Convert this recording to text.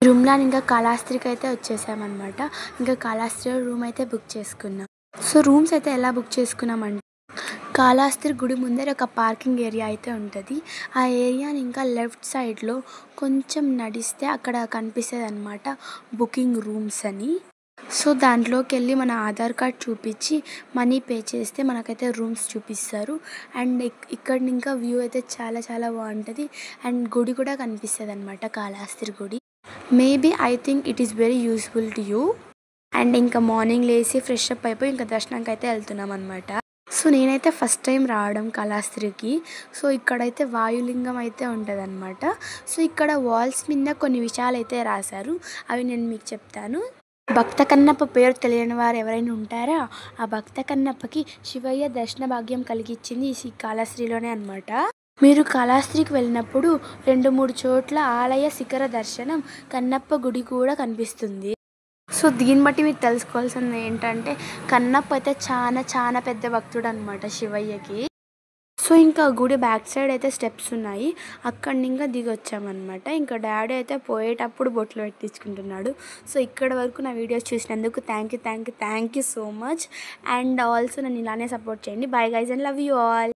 రూమ్‌లో ఇంకా కాళహస్త్రికైతే వచ్చేసామనమాట. ఇంకా కాళహస్త్రిలో రూమ్ అయితే బుక్ చేసుకున్నాం. సో, రూమ్స్ అయితే ఎలా బుక్ చేసుకున్నామంటే, కాళహస్త్రి గుడి ముందర ఒక పార్కింగ్ ఏరియా అయితే ఉంటది. ఆ ఏరియాని ఇంకా లెఫ్ట్ సైడ్‌లో కొంచెం నడిస్తే అక్కడ కనిపిస్తదనమాట బుకింగ్ రూమ్స్ అని. సో, దాంట్లోకెళ్ళి మన ఆధార్ కార్డ్ చూపిచ్చి మనీ పే చేస్తే మనకైతే రూమ్స్ చూపిస్తారు. అండ్ ఇక్కడ ఇంకా వ్యూ అయితే చాలా చాలా బావుంటది. అండ్ గుడి కూడా కనిపిస్తదనమాట కాళహస్త్రి గుడి. Maybe I think it is very useful to you. And ఇంకా మార్నింగ్ లేసి ఫ్రెష్ అప్ అయిపోయి ఇంకా దర్శనంకైతే వెళ్తున్నామనమాట. సో, నేనైతే ఫస్ట్ టైం రావడం కాళహస్త్రికి. సో, ఇక్కడైతే వాయులింగం అయితే ఉంటదనమాట. సో, ఇక్కడ వాల్స్ మీద కొన్ని విషయాలైతే రాశారు. అవి నేను మీకు చెప్తాను. భక్త కన్నప్ప పేరు తెలియని వారు ఎవరైనా ఉంటారా? ఆ భక్త కన్నప్పకి శివయ్య దర్శన భాగ్యం కలిగిచ్చింది ఈ కాళహస్త్రిలోనే అనమాట. మీరు కాళహస్త్రికి వెళ్ళినప్పుడు 2, 3 చోట్ల ఆలయ శిఖర దర్శనం, కన్నప్ప గుడి కూడా కనిపిస్తుంది. సో, దీన్ని బట్టి మీరు తెలుసుకోవాల్సింది ఏంటంటే, కన్నప్ప అయితే చాలా పెద్ద భక్తుడనమాట శివయ్యకి. సో, ఇంకా గుడి బ్యాక్ సైడ్ అయితే స్టెప్స్ ఉన్నాయి. అక్కడి ఇంకా దిగొచ్చామనమాట. ఇంకా డ్యాడీ అయితే పోయేటప్పుడు బొట్లు పెట్టించుకుంటున్నాడు. సో, ఇక్కడి వరకు నా వీడియోస్ చూసినందుకు thank you so much. And also నన్ను ఇలానే సపోర్ట్ చేయండి. Bye guys and love you all.